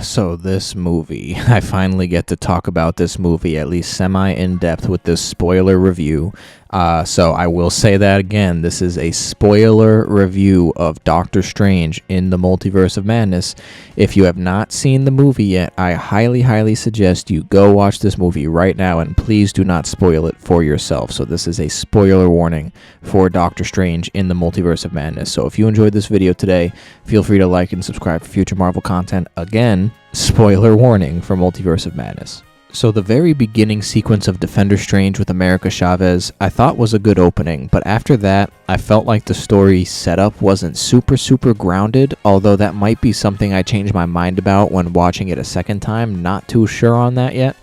So this movie, I finally get to talk about this movie at least semi in depth with this spoiler review. So I will say that again. This is a spoiler review of Doctor Strange in the Multiverse of Madness. If you have not seen the movie yet, I highly, highly suggest you go watch this movie right now, and please do not spoil it for yourself. So this is a spoiler warning for Doctor Strange in the Multiverse of Madness. So if you enjoyed this video today, feel free to like and subscribe for future Marvel content. Again, spoiler warning for Multiverse of Madness. So the very beginning sequence of Defender Strange with America Chavez I thought was a good opening, but after that, I felt like the story setup wasn't super grounded, although that might be something I changed my mind about when watching it a second time. Not too sure on that yet.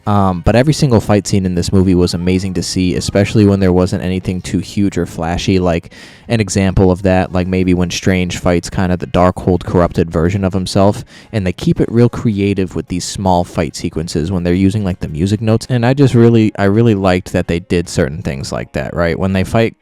But every single fight scene in this movie was amazing to see, especially when there wasn't anything too huge or flashy. Like an example of that, like maybe when Strange fights kind of the Darkhold corrupted version of himself, and they keep it real creative with these small fight sequences when they're using like the music notes. And I really liked that they did certain things like that, right? When they're fighting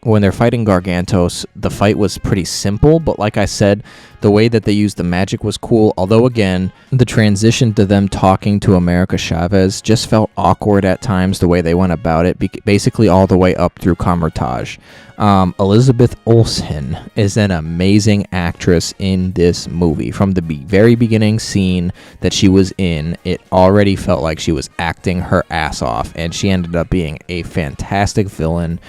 Gargantos, the fight was pretty simple, but like I said, the way that they used the magic was cool, although again, the transition to them talking to America Chavez just felt awkward at times, the way they went about it, basically all the way up through Kamar-Taj. Elizabeth Olsen is an amazing actress in this movie. From the very beginning scene that she was in, it already felt like she was acting her ass off, and she ended up being a fantastic villain.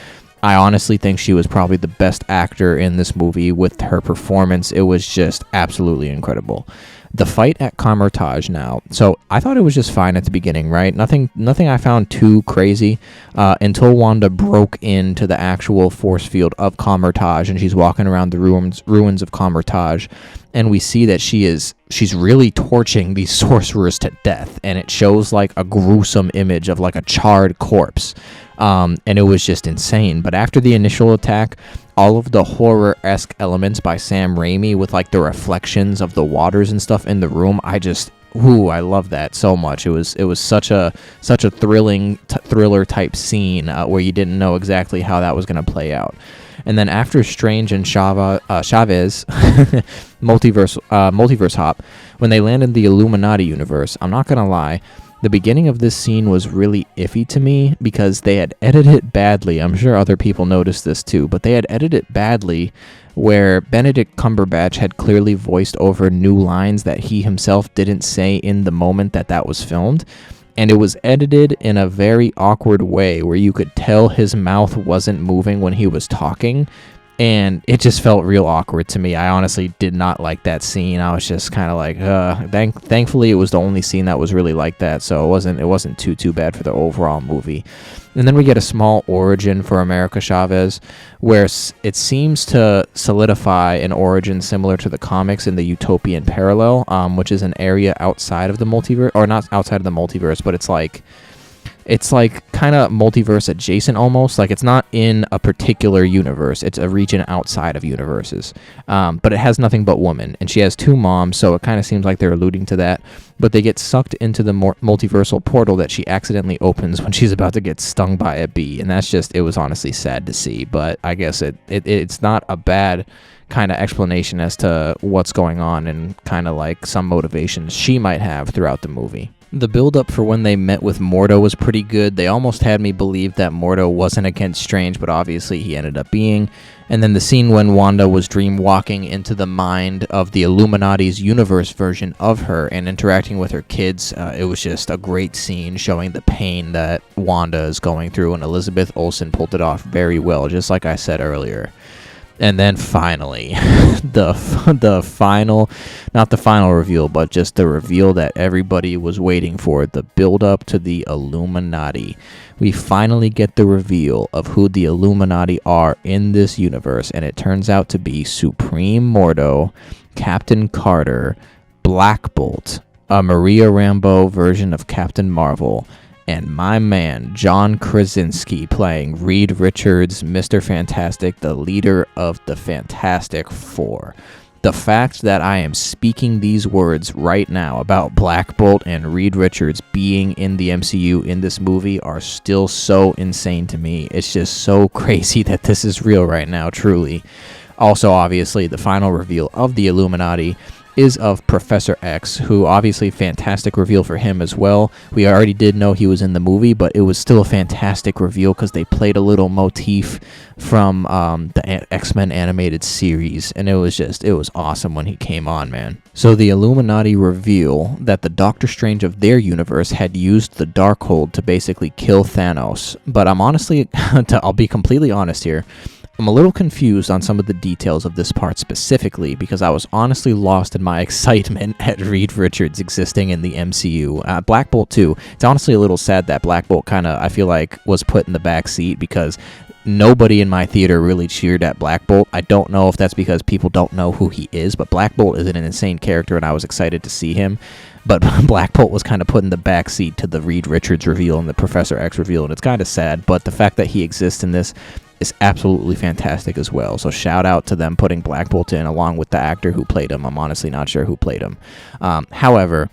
I honestly think she was probably the best actor in this movie. With her performance, it was just absolutely incredible. The fight at Kamar-Taj now. So I thought it was just fine at the beginning, right? Nothing I found too crazy until Wanda broke into the actual force field of Kamar-Taj, and she's walking around the ruins of Kamar-Taj, and we see that she's really torching these sorcerers to death, and it shows like a gruesome image of like a charred corpse. And it was just insane. But after the initial attack, all of the horror-esque elements by Sam Raimi with like the reflections of the waters and stuff in the room, I love that so much. It was such a thrilling thriller type scene where you didn't know exactly how that was going to play out. And then after Strange and Chavez multiverse hop, when they land in the Illuminati universe, I'm not gonna lie, the beginning of this scene was really iffy to me because they had edited it badly. I'm sure other people noticed this too, but they had edited it badly where Benedict Cumberbatch had clearly voiced over new lines that he himself didn't say in the moment that was filmed. And it was edited in a very awkward way where you could tell his mouth wasn't moving when he was talking. And it just felt real awkward to me. I honestly did not like that scene. I was just kind of like, thankfully it was the only scene that was really like that, so it wasn't too bad for the overall movie. And then we get a small origin for America Chavez, where it seems to solidify an origin similar to the comics in the Utopian Parallel, which is an area outside of the multiverse, or not outside of the multiverse, but it's like kind of multiverse adjacent almost. Like it's not in a particular universe. It's a region outside of universes. But it has nothing but women. And she has two moms, so it kind of seems like they're alluding to that. But they get sucked into the multiversal portal that she accidentally opens when she's about to get stung by a bee. And it was honestly sad to see. But I guess it's not a bad kind of explanation as to what's going on and kind of like some motivations she might have throughout the movie. The build-up for when they met with Mordo was pretty good. They almost had me believe that Mordo wasn't against Strange, but obviously he ended up being. And then the scene when Wanda was dream-walking into the mind of the Illuminati's universe version of her and interacting with her kids, it was just a great scene showing the pain that Wanda is going through, and Elizabeth Olsen pulled it off very well, just like I said earlier. And then finally, the final, not the final reveal, but just the reveal that everybody was waiting for, the build-up to the Illuminati. We finally get the reveal of who the Illuminati are in this universe, and it turns out to be Supreme Mordo, Captain Carter, Black Bolt, a Maria Rambeau version of Captain Marvel, and my man, John Krasinski, playing Reed Richards, Mr. Fantastic, the leader of the Fantastic Four. The fact that I am speaking these words right now about Black Bolt and Reed Richards being in the MCU in this movie are still so insane to me. It's just so crazy that this is real right now, truly. Also, obviously, the final reveal of the Illuminati is of Professor X, who obviously fantastic reveal for him as well. We already did know he was in the movie, but it was still a fantastic reveal because they played a little motif from the X-Men animated series, and it was awesome when he came on, man. So the Illuminati reveal that the Doctor Strange of their universe had used the Darkhold to basically kill Thanos, but I'm honestly, I'll be completely honest here, I'm a little confused on some of the details of this part specifically because I was honestly lost in my excitement at Reed Richards existing in the MCU. Black Bolt too. It's honestly a little sad that Black Bolt kind of, I feel like, was put in the back seat because nobody in my theater really cheered at Black Bolt. I don't know if that's because people don't know who he is, but Black Bolt is an insane character and I was excited to see him. But Black Bolt was kind of put in the back seat to the Reed Richards reveal and the Professor X reveal, and it's kind of sad, but the fact that he exists in this is absolutely fantastic as well. So shout out to them putting Black Bolt in along with the actor who played him. I'm honestly not sure who played him. However,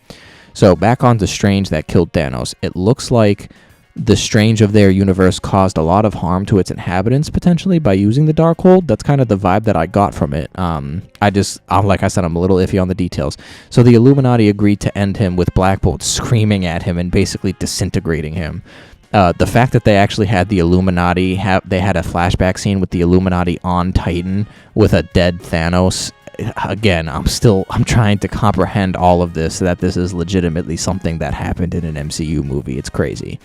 so back on the Strange that killed Thanos, it looks like the Strange of their universe caused a lot of harm to its inhabitants potentially by using the Darkhold. That's kind of the vibe that I got from it. Like I said, I'm a little iffy on the details. So the Illuminati agreed to end him with Black Bolt screaming at him and basically disintegrating him. The fact that they actually had the Illuminati, they had a flashback scene with the Illuminati on Titan with a dead Thanos. Again, I'm trying to comprehend all of this, that this is legitimately something that happened in an MCU movie. It's crazy.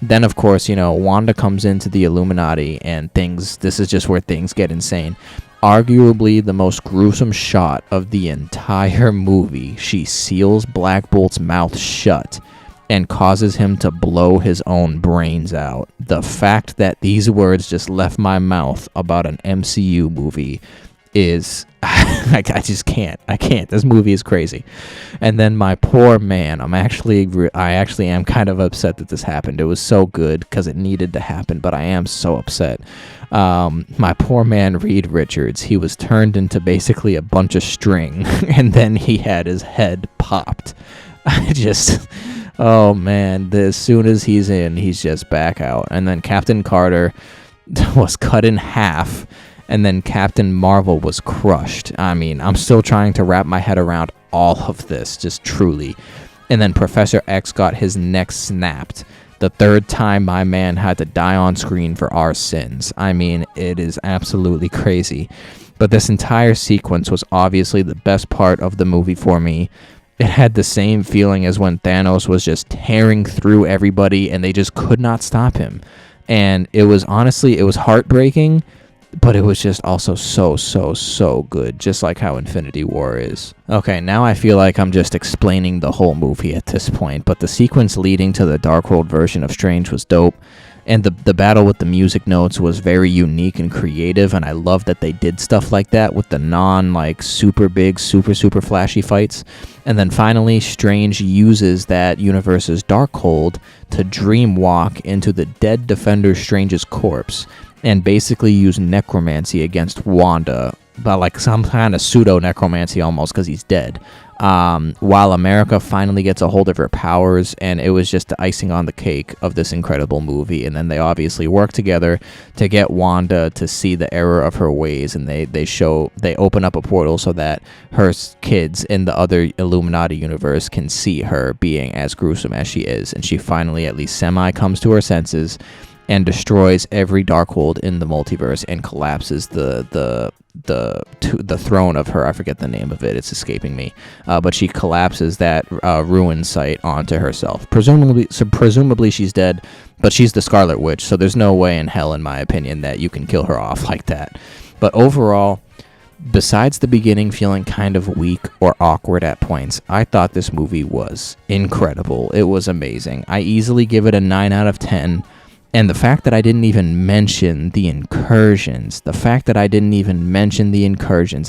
Then, of course, Wanda comes into the Illuminati and this is just where things get insane. Arguably the most gruesome shot of the entire movie. She seals Black Bolt's mouth shut and causes him to blow his own brains out. The fact that these words just left my mouth about an MCU movie is I just can't. I can't. This movie is crazy. And then my poor man, I actually am kind of upset that this happened. It was so good because it needed to happen, but I am so upset. My poor man Reed Richards, he was turned into basically a bunch of string and then he had his head popped. Oh man, as soon as he's in, he's just back out. And then Captain Carter was cut in half, and then Captain Marvel was crushed. I mean, I'm still trying to wrap my head around all of this, just truly. And then Professor X got his neck snapped. The third time my man had to die on screen for our sins. I mean, it is absolutely crazy. But this entire sequence was obviously the best part of the movie for me. It had the same feeling as when Thanos was just tearing through everybody and they just could not stop him. And it was heartbreaking, but it was just also so good, just like how Infinity War is. Okay, now I feel like I'm just explaining the whole movie at this point, but the sequence leading to the Darkhold version of Strange was dope. And the battle with the music notes was very unique and creative, and I love that they did stuff like that with the super big, super flashy fights. And then finally, Strange uses that universe's Darkhold to dreamwalk into the dead Defender Strange's corpse and basically use necromancy against Wanda, but like some kind of pseudo-necromancy almost because he's dead. While America finally gets a hold of her powers, and it was just the icing on the cake of this incredible movie. And then they obviously work together to get Wanda to see the error of her ways, and they open up a portal so that her kids in the other Illuminati universe can see her being as gruesome as she is, and she finally at least semi comes to her senses and destroys every Darkhold in the multiverse and collapses the throne of her. I forget the name of it. It's escaping me. But she collapses that ruined site onto herself. Presumably she's dead, but she's the Scarlet Witch, so there's no way in hell, in my opinion, that you can kill her off like that. But overall, besides the beginning feeling kind of weak or awkward at points, I thought this movie was incredible. It was amazing. I easily give it a 9 out of 10. And the fact that I didn't even mention the incursions, and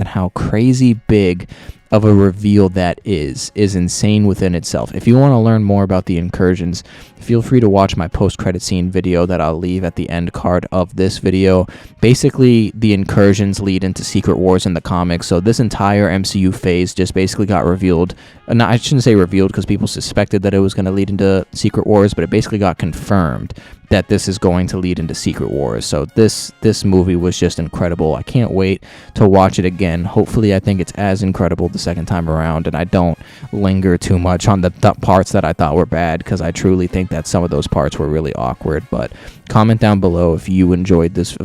how crazy big of a reveal that is insane within itself. If you want to learn more about the incursions, feel free to watch my post-credit scene video that I'll leave at the end card of this video. Basically, the incursions lead into Secret Wars in the comics, so this entire MCU phase just basically got revealed. No, I shouldn't say revealed because people suspected that it was going to lead into Secret Wars, but it basically got confirmed that this is going to lead into Secret Wars. So this movie was just incredible. I can't wait to watch it again. Hopefully, I think it's as incredible the second time around, and I don't linger too much on the parts that I thought were bad, because I truly think that some of those parts were really awkward. But comment down below if you enjoyed this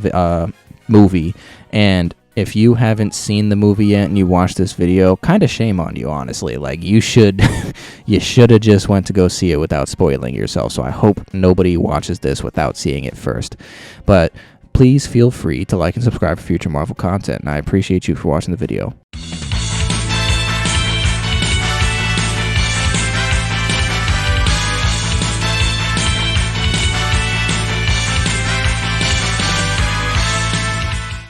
movie, and if you haven't seen the movie yet and you watched this video, kind of shame on you, honestly. Like, you should have just went to go see it without spoiling yourself. So I hope nobody watches this without seeing it first. But please feel free to like and subscribe for future Marvel content, and I appreciate you for watching the video.